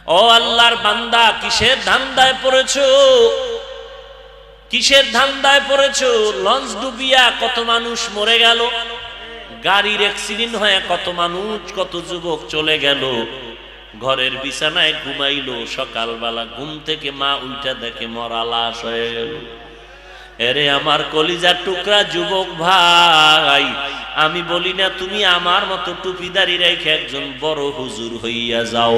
ও আল্লাহর বান্দা, কিসের ধান্দায় পড়েছো? কিসের ধান্দায় পড়েছো? লঞ্চ ডুবিয়া কত মানুষ মরে গেল, গাড়ির অ্যাক্সিডেন্ট হয়ে কত মানুষ, কত যুবক চলে গেল। ঘরের বিছানায় ঘুমাইলো, সকালবেলা ঘুম থেকে মা উল্টা দেখে মরা লাশ হয়ে গেল। এরে আমার কলিজার টুকরা যুবক ভাই, আমি বলি না তুমি আমার মতো টুপিদারি রেখে একজন বড় হুজুর হইয়া যাও,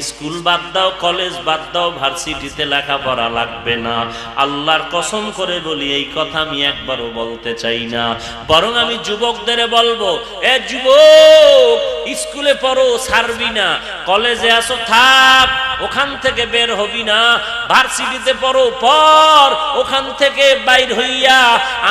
স্কুল বাদ দাও, কলেজ বাদ দাও, ভার্সিটিতে লেখাপড়া লাগবে না। আল্লাহর কসম করে বলি এই কথা আমি একবারও বলতে চাই না। বরং আমি যুবকদের বলবো, এ যুবক, স্কুলে পড়ো, ছাড়বি না। কলেজে আসো, থাক, ওখান থেকে বের হবি না। ভার্সিটিতে পড়ো, পড়, ওখান থেকে বাইর হইয়া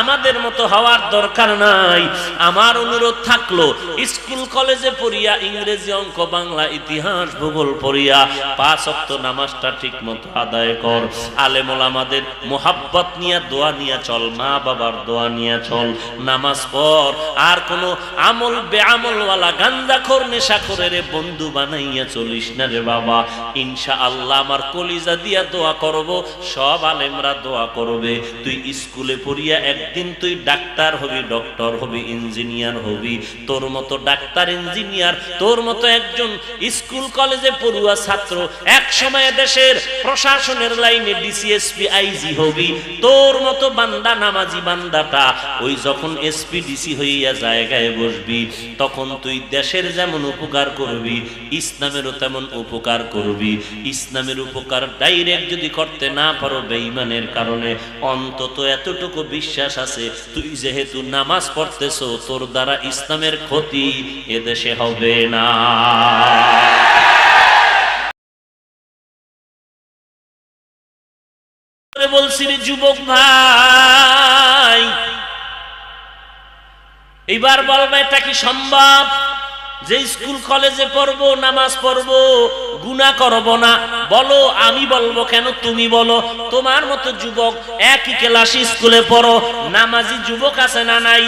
আমাদের মতো হওয়ার দরকার নাই। আমার অনুরোধ থাকলো, স্কুল কলেজে পড়িয়া ইংরেজি, অঙ্ক, বাংলা, ইতিহাস, ভূগোল পড়িয়া 5 ওয়াক্ত নামাজটা ঠিক মতো আদায় কর। আলেম ওলামাদের মোহাব্বত নিয়ে দোয়া নিয়ে চল, মা বাবার দোয়া নিয়ে চল, নামাজ পড়। আর কোনো আমল বেআমলওয়ালা গাঞ্জাখোর নেশাখোরের বন্ধু বানাইয়া চলিস না রে বাবা। ইনশাআল্লাহ আমার কলিজা দিয়া দোয়া করব, সব আলেমরা দোয়া করবে। তুই স্কুলে পড়িয়া একদিন তুই ডাক্তার হবি, ডক্টর হবি, ইঞ্জিনিয়ার হবি। তোর মতো ডাক্তার, ইঞ্জিনিয়ার, তোর মতো একজন স্কুল কলেজে পড়ুয়া ছাত্র এক সময় দেশের প্রশাসনের লাইনে ডিসিএসপি, আইজি হবি। তোর মতো বান্দা, নামাজি বান্দাটা ওই যখন এসপি, ডিসি হইয়া জায়গায় বসবি, তখন তুই দেশের যেমন উপকার করবি, ইসলামেরও তেমন উপকার করবি। ইসলামের উপকার ডাইরেক্ট যদি করতে না পারো বেঈমানের কারণে, অন্তত এতটুকু বিশ্বাস আছে, তুই যেহেতু নামাজ পড়তেছো, তোর দ্বারা ইসলামের ক্ষতি এদেশে হবে না। বলছি রে যুবক ভাই, এইবার বলবে এটা কি সম্ভব যে স্কুল কলেজে পড়বো, নামাজ পড়বো, গুনাহ করব না? বলো। আমি বলবো কেন, তুমি বলো। তোমার মতো যুবক একই ক্লাসে স্কুলে পড়ো, নামাজি যুবক আছে না নাই?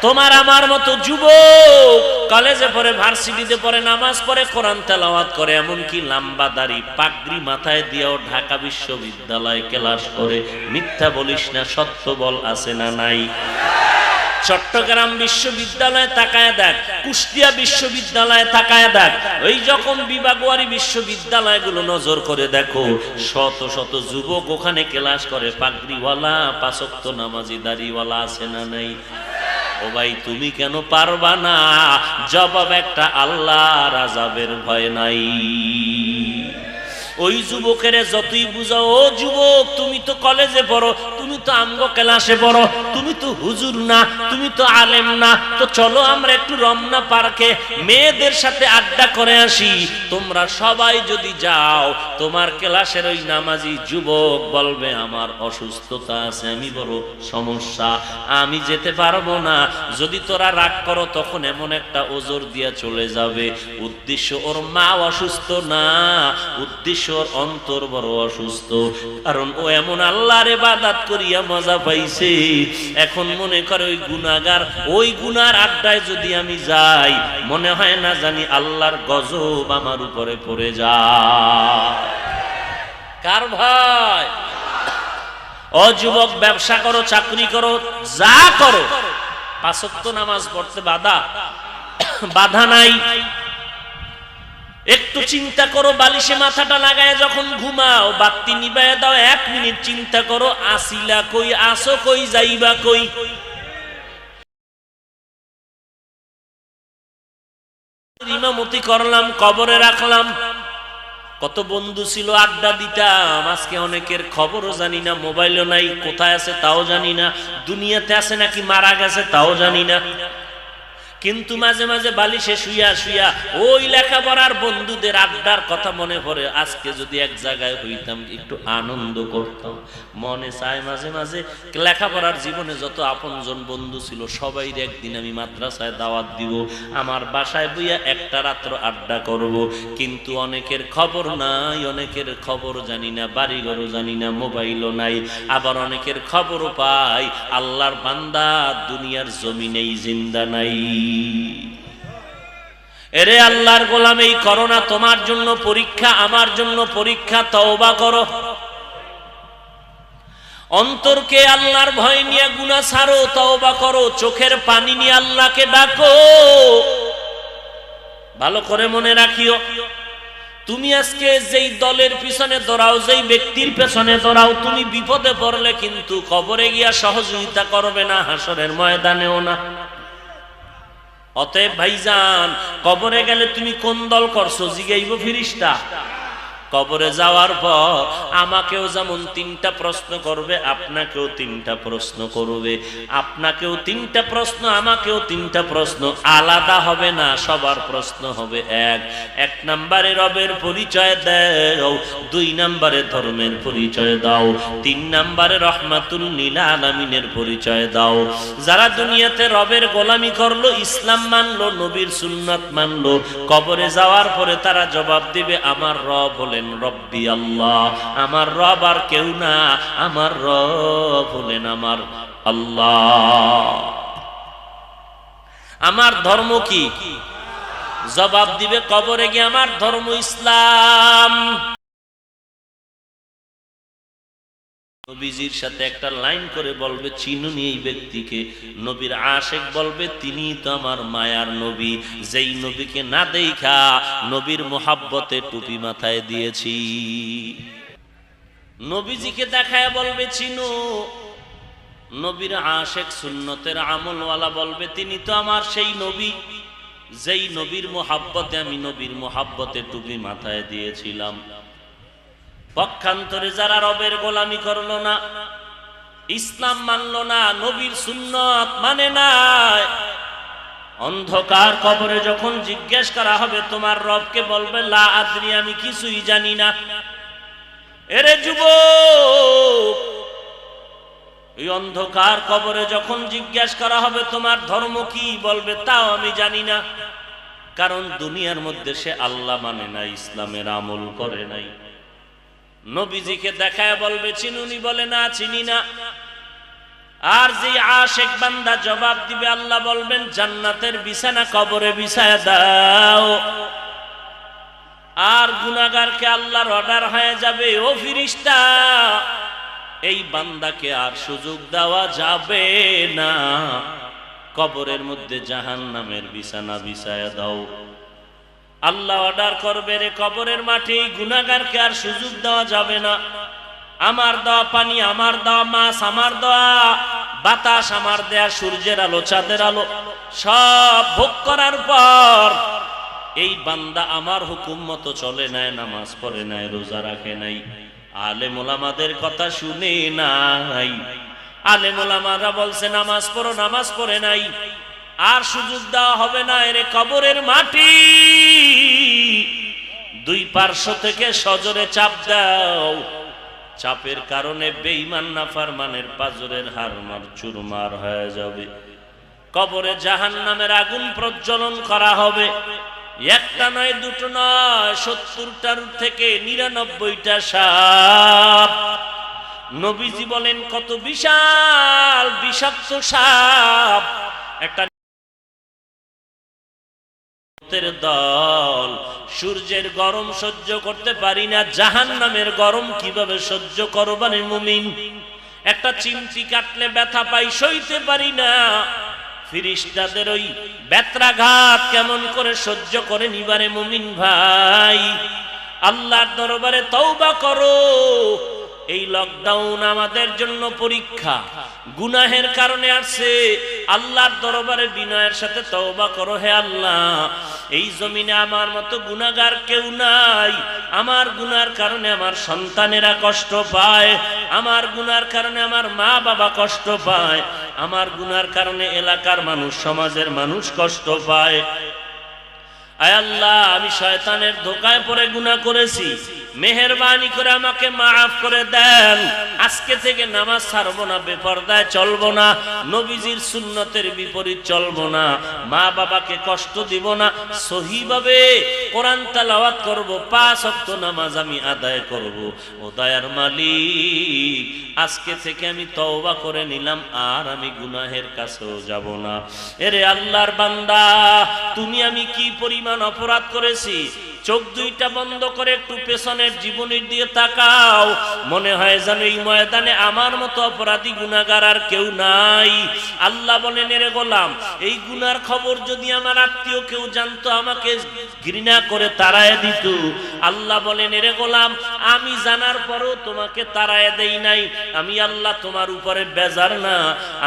তোমার আমার মতো যুবক কলেজে পড়ে, ভার্সিটিতে পড়ে, নামাজ পড়ে, কোরআন তেলাওয়াত করে, এমনকি লম্বা দাড়ি পাগড়ি মাথায় দিয়েও ঢাকা বিশ্ববিদ্যালয়ে ক্লাস করে। মিথ্যা বলিস না, সত্য বল, আছে না নাই? চট্টগ্রাম বিশ্ববিদ্যালয়ে তাকায় দেখ, কুষ্টিয়া বিশ্ববিদ্যালয়ে তাকায় দেখ, ওই যখন বিভাগওয়ারি বিশ্ববিদ্যালয়গুলো নজর করে দেখো, শত শত যুবক ওখানে ক্লাস করে, পাগড়িওয়ালা, 5 ওয়াক্ত নামাজি, দাড়িওয়ালা, আছে না নাই? ও ভাই, তুমি কেন পারবা না? জবাব একটা, আল্লাহর আযাবের ভয় নাই। ওই যুবকের যতই বুঝাও, ও যুবক, তুমি তো কলেজে পড়ো, তুমি তো আমগো ক্লাসে পড়ো, তুমি তো হুজুর না, তুমি তো আলেম না, তো চলো আমরা একটু রমনা পার্কে মেয়েদের সাথে আড্ডা করে আসি। তোমরা সবাই যদি যাও, তোমার ক্লাসের ওই নামাজি যুবক বলবে আমার অসুস্থতা আছে, আমি বড় সমস্যা, আমি যেতে পারবো না। যদি তোরা রাগ করো, তখন এমন একটা ওজর দিয়া চলে যাবে, উদ্দেশ্য ওর মা অসুস্থ না, উদ্দেশ্য ওর অন্তর বড় অসুস্থ। কারণ ও এমন আল্লাহর ইবাদত করিয়া মজা পাইছে, এখন মনে করে ওই গুনাহগার, ওই গুনার আড্ডায় যদি আমি যাই, মনে হয় না জানি আল্লাহর গজব আমার উপরে পড়ে যায়। কার ভয়? ও যুবক, ব্যবসা করো, চাকরি করো, যা করো, 5 ওয়াক্ত নামাজ পড়তে বাধা নাই। একটু চিন্তা করো, বালিশে মাথাটা লাগায় যখন ঘুমাও, বাতি নিবাইয়া দাও, 1 মিনিট চিন্তা করো, আসিলা কই, আসো কই, যাইবা কই? ইমামতি করলাম, কবরে রাখলাম, কত বন্ধু ছিল, আড্ডা দিতাম, আজকে অনেকের খবরও জানি না, মোবাইলও নাই, কোথায় আছে তাও জানি না, দুনিয়াতে আছে নাকি মারা গেছে তাও জানি না। কিন্তু মাঝে মাঝে বালিশে শুইয়া শুইয়া ওই লেখাপড়ার বন্ধুদের আড্ডার কথা মনে পড়ে। আজকে যদি এক জায়গায় হইতাম, একটু আনন্দ করতাম। মনে চায় মাঝে মাঝে লেখাপড়ার জীবনে যত আপনজন বন্ধু ছিল, সবাই একদিন আমি মাদ্রাসায় দাওয়াত দিব, আমার বাসায় বইয়া একটা রাত্র আড্ডা করব। কিন্তু অনেকের খবর নাই, অনেকের খবর জানি না, বাড়িঘরও জানি না, মোবাইলও নাই। আবার অনেকের খবরও পাই, আল্লাহর বান্দা দুনিয়ার জমিনেই জিন্দা নাই। এরে আল্লাহর গোলাম, এই করোনা তোমার জন্য পরীক্ষা, আমার জন্য পরীক্ষা। তওবা করো, অন্তরকে আল্লাহর ভয় নিয়ে গুনাহ ছাড়ো, তওবা করো, চোখের পানি নিয়ে আল্লাহকে ডাকো। ভালো করে মনে রাখিও, তুমি আজকে যেই দলের পিছনে দৌড়াও, যেই ব্যক্তির পেছনে দৌড়াও, তুমি বিপদে পড়লে কিন্তু কবরে গিয়া সহযোগিতা করবে না, হাসরের ময়দানেও না। অতএব ভাইজান, কবরে গেলে তুমি কোন দল করছো জিগাইব ফেরেশতা। কবরে যাওয়ার পর আমাকেও যেমন 3টা প্রশ্ন করবে, আপনাকেও 3টা প্রশ্ন করবে, আপনাকেও 3টা প্রশ্ন, আমাকেও 3টা প্রশ্ন, আলাদা হবে না, সবার প্রশ্ন হবে এক নম্বরে রবের পরিচয় দাও, 2 নম্বরে ধর্মের পরিচয় দাও, 3 নম্বরে রহমাতুল লিল আলামিনের পরিচয় দাও। যারা দুনিয়াতে রবের গোলামি করলো, ইসলাম মানলো, নবীর সুন্নাত মানলো, কবরে যাওয়ার পরে তারা জবাব দিবে, আমার রব হলেন রব্বি আল্লাহ, আমার রব আর কেউ না, আমার রব হলেন আমার আল্লাহ। আমার ধর্ম কি? জবাব দিবে কবরে গিয়ে, আমার ধর্ম ইসলাম। নবীজির সাথে একটা লাইন করে বলবে, চিনুনি এই ব্যক্তিকে? নবীর আশেক বলবে, তিনি তো আমার মায়ার নবী, যেই নবীকে না দেখা নবীর মোহাব্বতে টুপি মাথায় দিয়েছি। নবীজিকে দেখায় বলবে চিনো। নবীর আশেক সুন্নতের আমলওয়ালা বলবে, তিনি তো আমার সেই নবী, যেই নবীর মোহাব্বতে আমি নবীর মোহাব্বতে টুপি মাথায় দিয়েছিলাম। পক্ষান্তরে যারা রবের গোলামি করলো না, ইসলাম মানলো না, নবীর সুন্নত মানে না, অন্ধকার কবরে যখন জিজ্ঞেস করা হবে তোমার রবকে, বলবে লা আদরি, আমি কিছুই জানি না। এরে যুবক, এই অন্ধকার কবরে যখন জিজ্ঞেস করা হবে তোমার ধর্ম কি, বলবে তাও আমি জানি না। কারণ দুনিয়ার মধ্যে সে আল্লাহ মানে না, ইসলামের আমল করে নাই। নবীজিকে দেখায় বলবে চিনুনি, বলে না চিনি না। আর যে আশেক বান্দা জবাব দিবে, আল্লাহ বলবেন জান্নাতের বিছানা কবরে বিছায়া দাও। আর গুনাহগারকে আল্লাহর অর্ডার হয়ে যাবে, ও ফেরেশতা, এই বান্দাকে আর সুযোগ দেওয়া যাবে না, কবরের মধ্যে জাহান্নামের বিছানা বিছায়া দাও। আল্লাহ অর্ডার করবে, রে কবরের মাঠে এই গুনাহগারকে আর সুযোগ দেওয়া যাবে না। আমার দেওয়া পানি, আমার দেওয়া মাছ, আমার দেওয়া বাতাস, আমার দেয়া সূর্যের আলো, চাঁদের আলো সব ভোগ করার পর এই বান্দা আমার হুকুম মতো চলে নাই, নামাজ পড়ে নাই, রোজা রাখে নাই, আলেম ওলামাদের কথা শুনে নাই। আলেম ওলামারা বলছে নামাজ পড়ো, নামাজ পড়ে নাই, আর সুযোগ দেওয়া হবে না। এর কবরের মাটি 2 পার্শ্ব থেকে সজোরে চাপ দাও। চাপের কারণে বেঈমান নাফরমানের পাজরের হাড় চুরমার হয়ে যাবে। কবরে জাহান্নামের আগুন প্রজ্বলন করা হবে। একটা নয়, দুটো নয়, 70টার থেকে 99টা সাপ। নবীজি বলেন কত বিশাল বিষাক্ত সাপ। একটা দল সূর্যের গরম সহ্য করতে পারি না, জাহান্নামের গরম কিভাবে সহ্য করবেন মুমিন? একটা চিমটি কাটলে ব্যথা পাই, সইতে পারি না। ফেরেশতাদের ওই ব্যথাঘাত কেমন করে সহ্য করে নিবারে মুমিন ভাই? আল্লাহর দরবারে তওবা করো। এই লকডাউন আমাদের জন্য পরীক্ষা, গুনাহের কারণে আসছে। আল্লাহর দরবারে বিনয়ের সাথে তওবা করো, হে আল্লাহ, এই জমিনে আমার মতো গুনাহগার কেউ নাই। আমার গুনার কারণে আমার সন্তানেরা কষ্ট পায়, আমার গুনার কারণে আমার মা বাবা কষ্ট পায়, আমার গুনার কারণে এলাকার মানুষ, সমাজের মানুষ কষ্ট পায়। আয় আল্লাহ, আমি শয়তানের ধোকায় পড়ে গুনাহ করেছি, মেহেরবানি করে আমাকে মাফ করে দেন, আজকে থেকে নামাজ ছাড়বো না, বেপরদায় চলবো না, নবীজির সুন্নতের বিপরীত চলবো না, মা বাবাকে কষ্ট দিব না, সহিভাবে কোরআন তেলাওয়াত করব, 5 ওয়াক্ত নামাজ আমি আদায় করব। ও দয়ার মালিক, আজকে থেকে আমি তওবা করে নিলাম, আর আমি গুনাহের কাছেও যাব না। এরে আল্লাহর বান্দা, তুমি আমি কি পরিমাণ অপরাধ করেছি। চোখ দুইটা বন্ধ করে একটু পেছনের জীবনের দিকে তাকাও, মনে হয় যেন এই ময়দানে আমার মতো অপরাধী গুনাহগার আর কেউ নাই। আল্লাহ বলেন, এরে গোলাম, এই গুনার খবর যদি আমার আত্মীয় কেউ জানতো, আমাকে ঘৃণা করে তাড়ায় দিত। আল্লাহ বলেন, এরে গোলাম, আমি জানার পরেও তোমাকে তাড়ায় দেই নাই। আমি আল্লাহ তোমার উপরে বেজার না,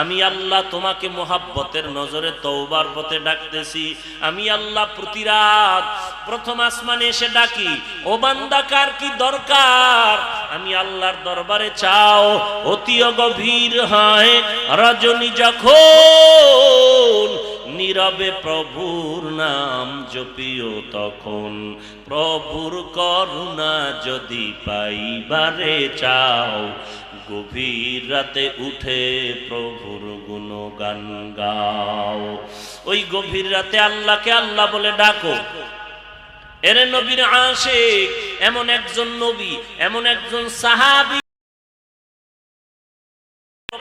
আমি আল্লাহ তোমাকে মোহাব্বতের নজরে তওবার পথে ডাকতেছি। আমি আল্লাহ প্রতি রাত প্রথম আসমানে এসে ডাকি, ও বান্দা কার কি দরকার, আমি আল্লাহর দরবারে চাও। অতি গভীর হয় রজনী যখন, নীরবে প্রভুর নাম জপিও তখন। প্রভুর করুণা যদি পাইবারে চাও, গভীর রাতে উঠে প্রভুর গুণগান গাও। ওই গভীর রাতে আল্লাহকে আল্লাহ বলে ডাকো। এর নবীর আশিক এমন একজন নবী, এমন একজন সাহাবী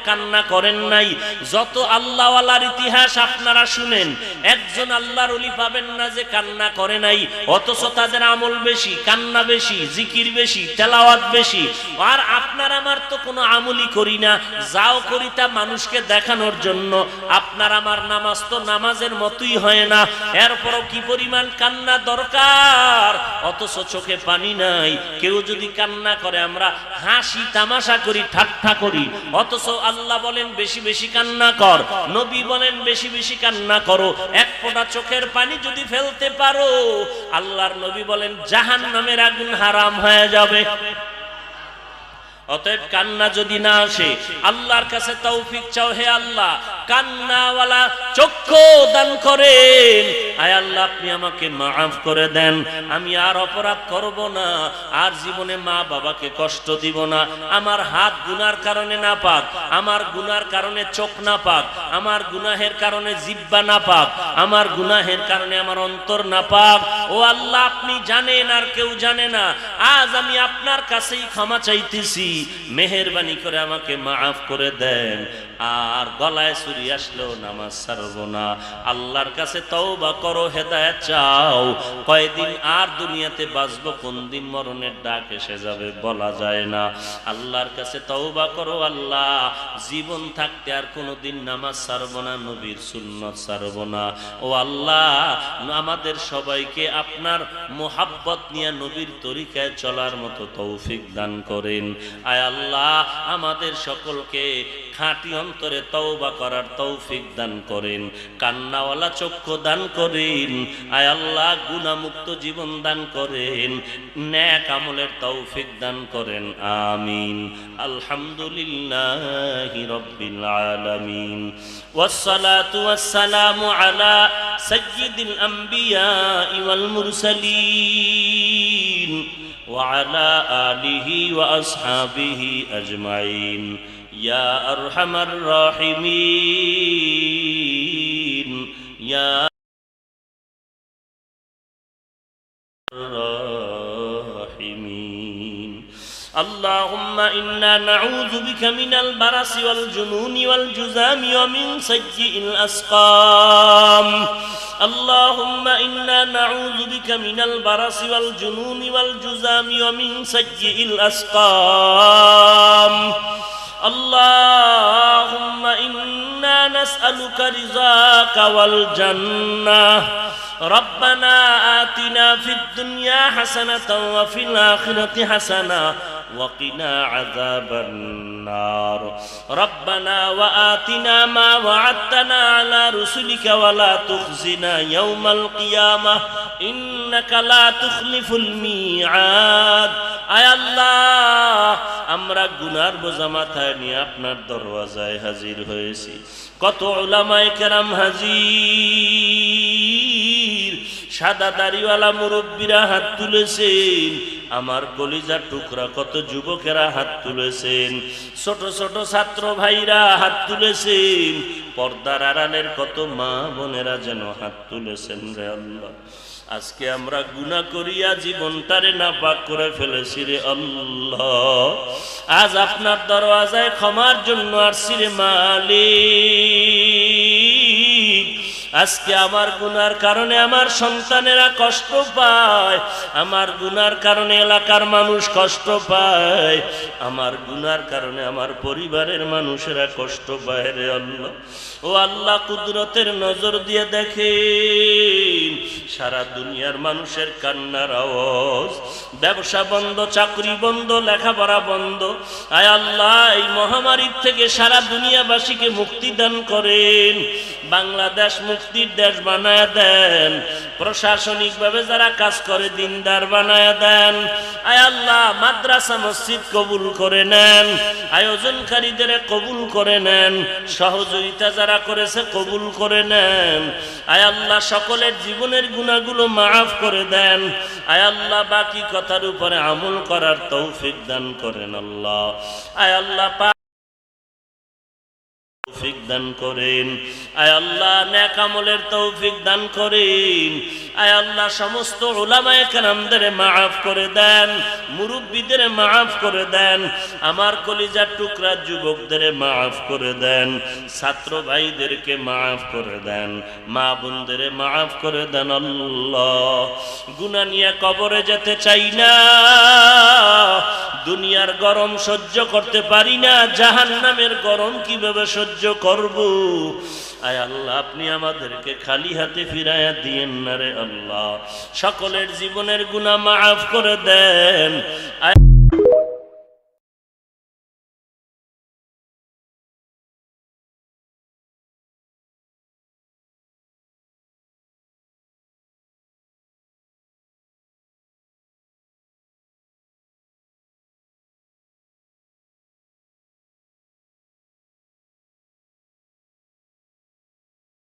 কান্না করেন নাই। যত আল্লাহওয়ালার ইতিহাস আপনারা শুনেন, একজন আল্লাহর ওলি পাবেন না যে কান্না করে নাই, অথচ তাদের আমল বেশি, কান্না বেশি, জিকির বেশি, তেলাওয়াত বেশি। আর আপনার আমার তো কোনো আমলই করি না, যাও করি তা মানুষকে দেখানোর জন্য। আপনার আমার নামাজ তো নামাজের মতোই হয় না, এরপরও কি পরিমাণ কান্না দরকার, অথচ চোখে পানি নাই। কেউ যদি কান্না করে আমরা হাসি তামাশা করি, ঠাট্টা করি, অথচ আল্লাহ বলেন বেশি বেশি কান্না কর, নবী বলেন বেশি বেশি কান্না করো। এক ফোঁটা চোখের পানি যদি ফেলতে পারো, আল্লাহর নবী বলেন জাহান্নামের আগুন হারাম হয়ে যাবে। অতএব কান্না যদি না আসে, আল্লাহর কাছে তৌফিক চাও, হে আল্লাহ কান্নাওয়ালা চক্ষু দান করেন। আয় আল্লাহ, আপনি আমাকে মাফ করে দেন, আমি আর অপরাধ করব না, আর জীবনে মা বাবাকে কষ্ট দিব না। আমার হাত গুনার কারণে না পাক, আমার গুনার কারণে চোখ না পাক, আমার গুনাহের কারণে জিহ্বা না পাক, আমার গুনাহের কারণে আমার অন্তর না পাক। ও আল্লাহ, আপনি জানেন আর কেউ জানে না। আজ আমি আপনার কাছেই ক্ষমা চাইতেছি, মেহেরবানি করে আমাকে মাফ করে দেন। আর গলায় ছুরি আসলেও নামাজ ছাড়ব না। আল্লাহর কাছে তওবা করো, হেদায়েত চাও। কয়দিন আর দুনিয়াতে বাঁচবো, কোন দিন মরণের ডাক এসে যাবে বলা যায় না। আল্লাহর কাছে তওবা করো, আল্লাহ জীবন থাকতে আর কোনোদিন নামাজ ছাড়ব না, নবীর সুন্নাত ছাড়ব না। ও আল্লাহ, আমাদের সবাইকে আপনার মোহাব্বত নিয়ে নবীর তরিকায় চলার মতো তৌফিক দান করেন। আয় আল্লাহ, আমাদের সকলকে খাঁটি অন্তরে তওবা করার তৌফিক দান করেন, কান্নাওয়ালা চক্ষু দান করেন। আয় আল্লাহ, গুনাহমুক্ত জীবন দান করেন, নেক আমলের তৌফিক দান করেন। আমিন। আলহামদুলিল্লাহি রাব্বিল আলামিন, ওয়াসসালাতু ওয়াসসালামু আলা সাইয়্যিদিল আম্বিয়া ওয়াল মুরসালিন ওয়া আলা আলিহি ওয়া আসহাবিহি আজমাইন। ইয়া আরহামার রাহিমিন, ইয়া রাহিমিন। আল্লাহুম্মা ইন্না নাউযু বিকা মিনাল বারাসি ওয়াল জুনুনি ওয়াল জুযামি ওয়া মিন সাইয়্যিল আসকাম। اللهم إنا نعوذ بك من البرص والجنون والجذام ومن سيء الأسقام. اللهم إنا نسألك رضاك والجنة. ربنا آتنا في الدنيا حسنة وفي الآخرة حسنة وقنا عذاب النار. ربنا وآتنا ما وعدتنا على رسلك ولا تخزنا يوم القيامة إنك لا تخلف الميعاد. আয় আল্লাহ, আমরা গুনার বোঝা মাথায় নিয়ে আপনার দরওয়াজায় হাজির হয়েছি। কত উলামায়ে কেরাম হাজির, সাদা দাড়িওয়ালা মুরব্বীরা হাত তুলেছেন। আমার কলিজার টুকরা কত যুবকেরা হাত তুলেছেন, ছোট ছোট ছাত্র ভাইরা হাত তুলেছেন, পর্দার আড়ালের কত মা বোনেরা যেন হাত তুলেছেন রে আল্লাহ। আজকে আমরা গুনাহ করিয়া জীবনটারে নাপাক করে ফেলেছি রে আল্লাহ। আজ আপনার দরওয়াজায় ক্ষমার জন্য আসছি রে মালিক। আজকে আমার গুনার কারণে আমার সন্তানেরা কষ্ট পায়, আমার গুনার কারণে এলাকার মানুষ কষ্ট পায়, আমার গুনার কারণে আমার পরিবারের মানুষেরা কষ্ট পায় রে আল্লাহ। ও আল্লাহ, কুদরতের নজর দিয়ে দেখেন সারা দুনিয়ার মানুষের কান্নার আওয়াজ, ব্যবসা বন্ধ, চাকরি বন্ধ, লেখাপড়া বন্ধ। আয় আল্লাহ, এই মহামারীর থেকে সারা দুনিয়াবাসীকে মুক্তি দান করেন, বাংলাদেশ মুক্তির দেশ বানায় দেন, প্রশাসনিকভাবে যারা কাজ করে দিনদার বানায় দেন। আয় আল্লাহ, মাদ্রাসা মসজিদ কবুল করে নেন, আয়োজনকারীদের কবুল করে নেন, সহযোগিতা যারা করেছে কবুল করে নেন। আয় আল্লাহ, সকলের জীবনের গুনাহগুলো মাফ করে দেন। আয় আল্লাহ, বাকি কথার উপরে আমল করার তৌফিক দান করেন আল্লাহ। আয় আল্লাহ, তৌফিক দান করেন। আয় আল্লাহ, নেক আমলের তৌফিক দান করেন। আয় আল্লাহ, সমস্ত উলামায়ে কেরামদের মাফ করে দেন, মুরব্বীদের মাফ করে দেন, আমার কলিজার টুকরা যুবকদের মাফ করে দেন, ছাত্র ভাইদেরকে মাফ করে দেন, মা বোনদের মাফ করে দেন আল্লাহ। গুনাহ নিয়ে কবরে যেতে চাই না, দুনিয়ার গরম সহ্য করতে পারি না, জাহান্নামের গরম কিভাবে সহ্য করব? আয় আল্লাহ, আপনি আমাদেরকে খালি হাতে ফিরাইয়া দিয়েন না রে আল্লাহ। সকলের জীবনের গুনাহ মাফ করে দেন।